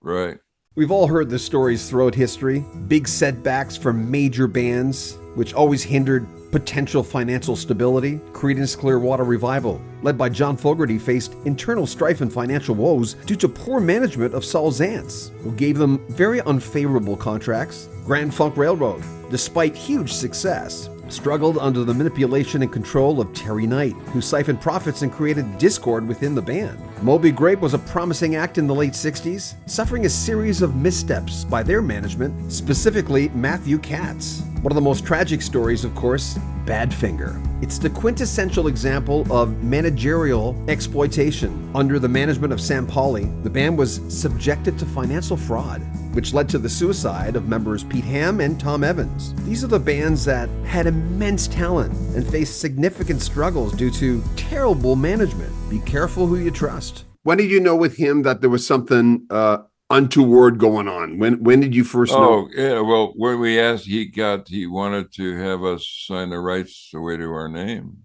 right? We've all heard the stories throughout history, big setbacks from major bands, which always hindered potential financial stability. Creedence Clearwater Revival, led by John Fogerty, faced internal strife and financial woes due to poor management of Saul Zaentz, who gave them very unfavorable contracts. Grand Funk Railroad, despite huge success, struggled under the manipulation and control of Terry Knight, who siphoned profits and created discord within the band. Moby Grape was a promising act in the late 60s, suffering a series of missteps by their management, specifically Matthew Katz. One of the most tragic stories, of course, Badfinger. It's the quintessential example of managerial exploitation. Under the management of Sam Pauli, the band was subjected to financial fraud, which led to the suicide of members Pete Ham and Tom Evans. These are the bands that had immense talent and faced significant struggles due to terrible management. Be careful who you trust. When did you know with him that there was something untoward going on? When did you first know? Oh, yeah. Well, when we asked, he wanted to have us sign the rights away to our name,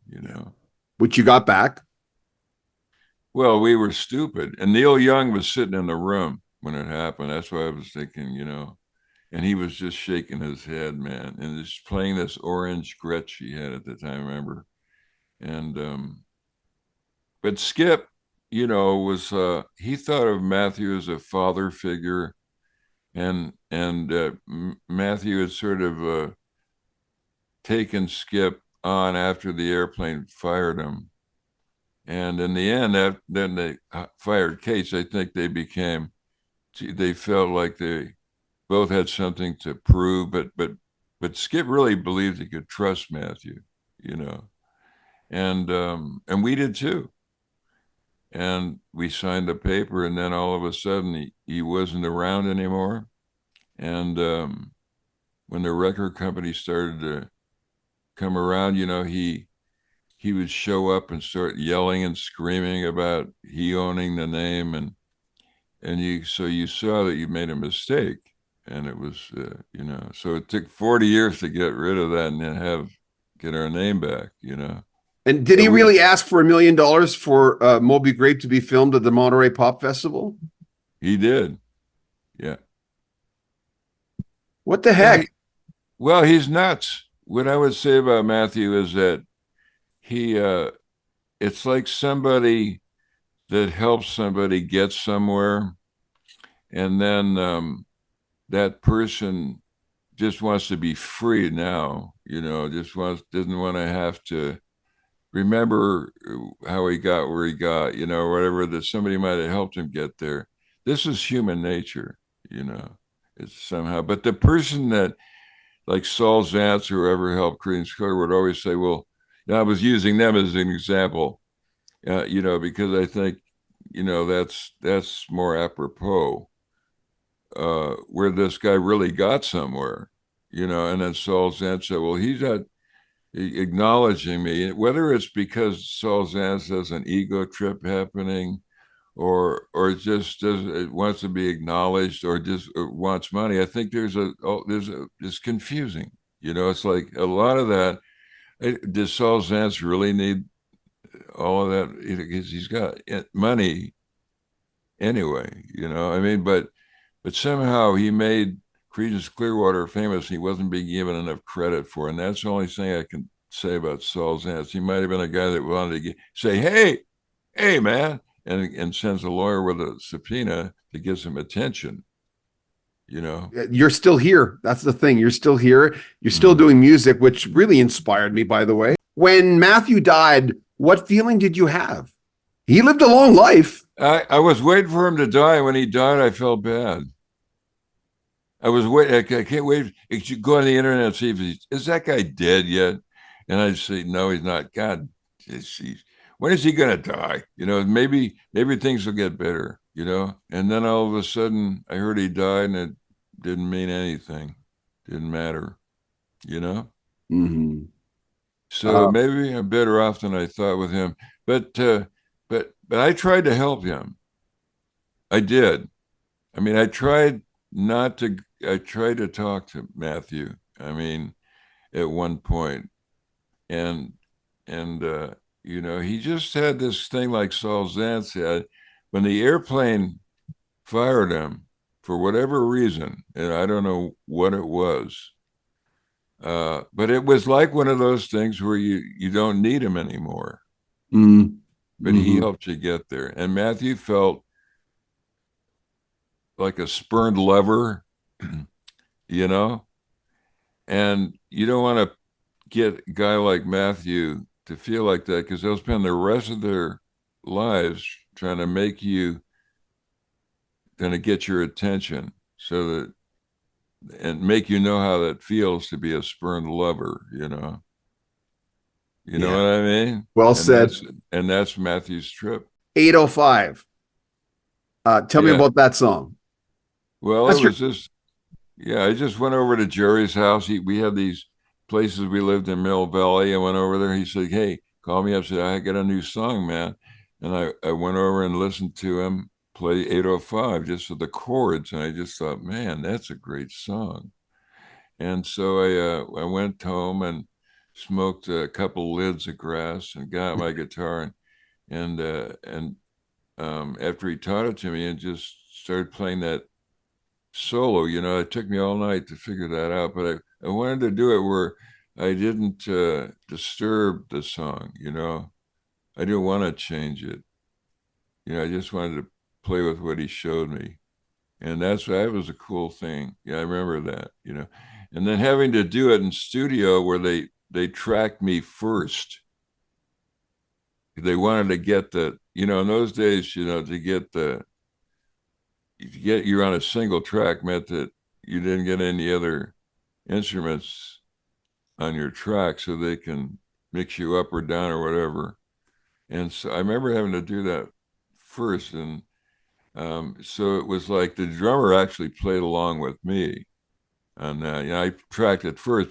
Which you got back? Well, we were stupid. And Neil Young was sitting in the room when it happened. That's why I was thinking, and he was just shaking his head, man, and just playing this orange Gretsch he had at the time, remember? And, but Skip, was, he thought of Matthew as a father figure, and Matthew had sort of taken Skip on after the Airplane fired him. And in the end, then they fired Cates. I think they felt like they both had something to prove, but Skip really believed he could trust Matthew, and we did too. And we signed the paper, and then all of a sudden he wasn't around anymore. And when the record company started to come around, he would show up and start yelling and screaming about he owning the name, and you saw that you made a mistake, and it was so it took 40 years to get rid of that and then get our name back. And did he really ask for $1 million for Moby Grape to be filmed at the Monterey Pop Festival? He did. Yeah. What the heck? Well, he's nuts. What I would say about Matthew is that it's like somebody that helps somebody get somewhere, and then that person just wants to be free now, doesn't want to have to remember how he got where he got, whatever, that somebody might have helped him get there. This is human nature, it's somehow. But the person that, like Saul Zaentz or whoever helped Creedence Clearwater, would always say, well, I was using them as an example, because I think, that's more apropos, where this guy really got somewhere, and then Saul Zaentz said, well, he's not acknowledging me, whether it's because Saul Zaentz has an ego trip happening, or just wants to be acknowledged, or just wants money. I think it's confusing. It's like a lot of that. Does Saul Zaentz really need all of that? He's got money anyway, I mean, but somehow he made Creedence Clearwater famous. He wasn't being given enough credit for, and that's the only thing I can say about Saul Zaentz. He might have been a guy that wanted to say, hey, man, and sends a lawyer with a subpoena to get some attention. You're still here. That's the thing. You're still here. You're still doing music, which really inspired me, by the way. When Matthew died, what feeling did you have? He lived a long life. I was waiting for him to die. When he died, I felt bad. I was waiting. I can't wait. You go on the internet and see is that guy dead yet? And I'd say, no, he's not. God, when is he going to die? Maybe things will get better, And then all of a sudden I heard he died, and it didn't mean anything. Didn't matter, Mm-hmm. So maybe I'm better off than I thought with him. But I tried to help him. I did. I mean, I tried to talk to Matthew. I mean, at one point, and and he just had this thing like Saul Zaentz had when the airplane fired him for whatever reason, and I don't know what it was. But it was like one of those things where you don't need him anymore, but he helped you get there. And Matthew felt like a spurned lover, you know, and you don't want to get a guy like Matthew to feel like that because they'll spend the rest of their lives trying to make you going to get your attention so that and make you know how that feels to be a spurned lover, you know what I mean? Well said. That's Matthew's trip. 805. Tell me about that song. Well, it was just I just went over to Jerry's house. We had these places. We lived in Mill Valley. I went over there. He said, "Hey, call me up." I said, "I got a new song, man." And I went over and listened to him play 805 just with the chords. And I just thought, man, that's a great song. And so I went home and smoked a couple lids of grass and got my guitar and after he taught it to me and just started playing that solo, it took me all night to figure that out, but I wanted to do it where I didn't disturb the song, I didn't want to change it. I just wanted to play with what he showed me. And that was a cool thing. Yeah, I remember that, and then having to do it in studio where they tracked me first. They wanted to get in those days, to get you're on a single track meant that you didn't get any other instruments on your track so they can mix you up or down or whatever. And so I remember having to do that first. And so it was like the drummer actually played along with me. And I tracked it first,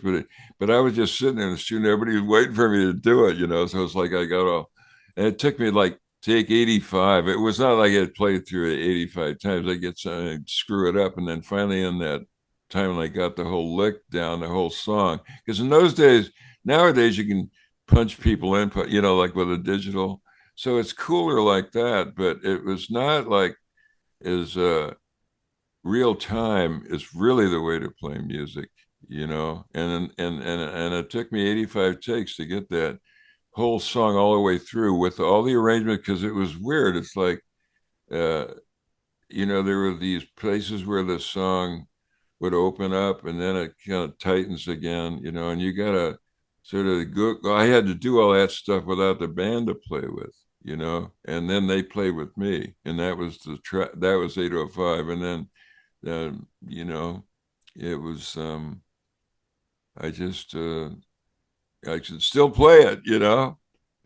but I was just sitting there in the studio. Everybody was waiting for me to do it, So it's like I got all, and it took me like take 85. It was not like I had played through it 85 times. I get something, I'd screw it up, and then finally in that time when I got the whole lick down, the whole song. Because in those days, nowadays you can punch people in, like with a digital. So it's cooler like that, but it was not like as real time is really the way to play music, and it took me 85 takes to get that whole song all the way through with all the arrangement because it was weird. It's like there were these places where the song would open up and then it kind of tightens again, and you gotta sort of go. I had to do all that stuff without the band to play with, and then they played with me, and that was the track. That was 805, and then it was I should still play it,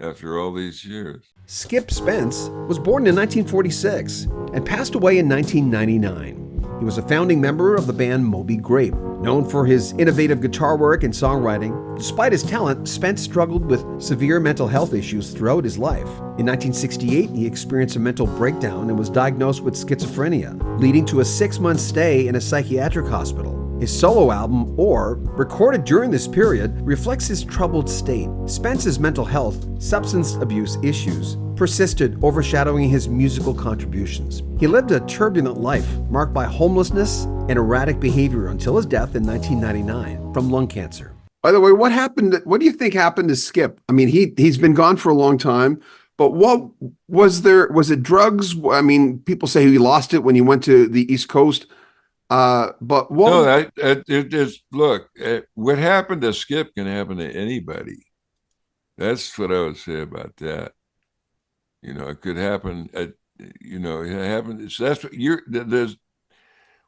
after all these years. Skip Spence was born in 1946 and passed away in 1999. He was a founding member of the band Moby Grape. Known for his innovative guitar work and songwriting, despite his talent, Spence struggled with severe mental health issues throughout his life. In 1968, he experienced a mental breakdown and was diagnosed with schizophrenia, leading to a 6-month stay in a psychiatric hospital. His solo album, Or, recorded during this period, reflects his troubled state. Spence's mental health, substance abuse issues persisted, overshadowing his musical contributions. He lived a turbulent life, marked by homelessness and erratic behavior until his death in 1999 from lung cancer. By the way, what happened? What do you think happened to Skip? I mean, he's been gone for a long time, but what was there? Was it drugs? I mean, people say he lost it when he went to the East Coast. But what? No, it is. Look, what happened to Skip can happen to anybody. That's what I would say about that. It could happen. It happened. So that's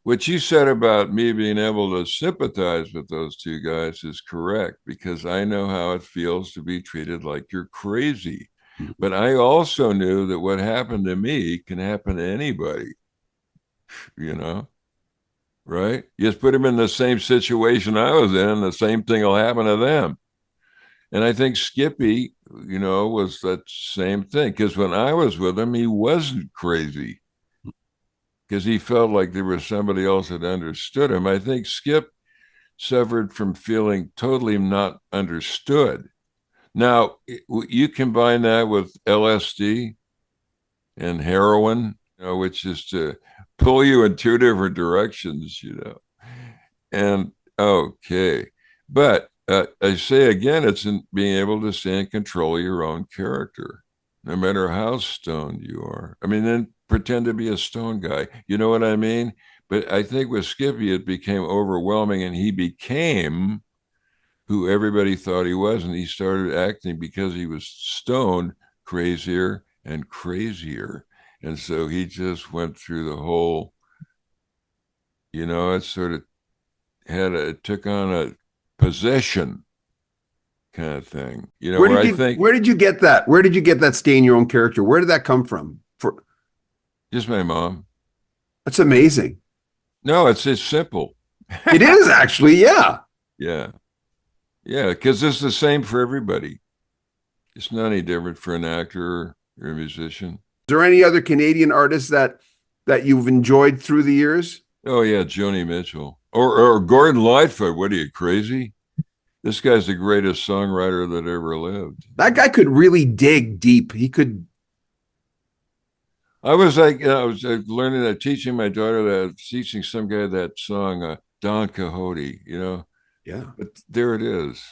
what you said about me being able to sympathize with those two guys is correct, because I know how it feels to be treated like you're crazy. But I also knew that what happened to me can happen to anybody, right? You just put them in the same situation I was in, the same thing will happen to them. And I think Skippy, was that same thing, because when I was with him, he wasn't crazy. because he felt like there was somebody else that understood him. I think Skip suffered from feeling totally not understood. Now, you combine that with LSD and heroin, which is to pull you in two different directions, And okay. But I say again, it's in being able to stay in control of your own character, no matter how stoned you are. I mean, then pretend to be a stone guy. You know what I mean? But I think with Skippy, it became overwhelming, and he became who everybody thought he was. And he started acting, because he was stoned, crazier and crazier. And so he just went through the whole, it sort of it took on a possession kind of thing. Where did you get that? Where did you get that stay in your own character? Where did that come from? Just my mom. That's amazing. No, it's simple. It is actually, yeah. Yeah. Yeah, because it's the same for everybody. It's not any different for an actor or a musician. Is there any other Canadian artists that you've enjoyed through the years? Oh yeah, Joni Mitchell. Or Gordon Lightfoot. What are you, crazy? This guy's the greatest songwriter that ever lived. That guy could really dig deep. He could. I was learning that, teaching my daughter that, teaching some guy that song, Don Quixote, Yeah. But there it is,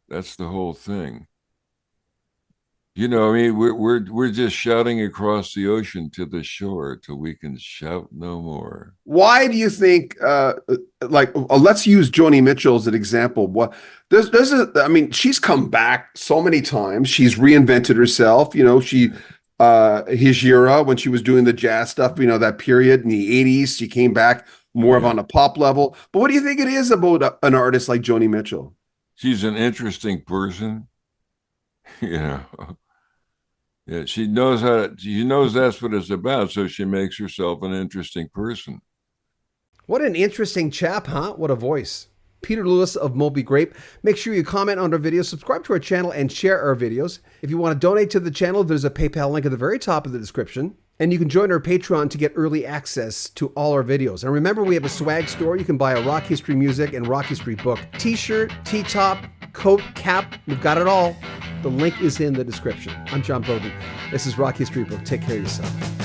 that's the whole thing. I mean, we're just shouting across the ocean to the shore till we can shout no more. Why do you think, let's use Joni Mitchell as an example. I mean, she's come back so many times. She's reinvented herself. Hijira, when she was doing the jazz stuff, that period in the 80s, she came back more of on a pop level. But what do you think it is about an artist like Joni Mitchell? She's an interesting person. Yeah, she knows that's what it's about, so she makes herself an interesting person. What an interesting chap, huh? What a voice. Peter Lewis of Moby Grape. Make sure you comment on our videos, subscribe to our channel, and share our videos. If you want to donate to the channel, there's a PayPal link at the very top of the description. And you can join our Patreon to get early access to all our videos. And remember, we have a swag store. You can buy a rock history music and rock history book, t-shirt, t-top, coat, cap. We've got it all. The link is in the description. I'm John Bowden. This is Rock History Book. Take care of yourself.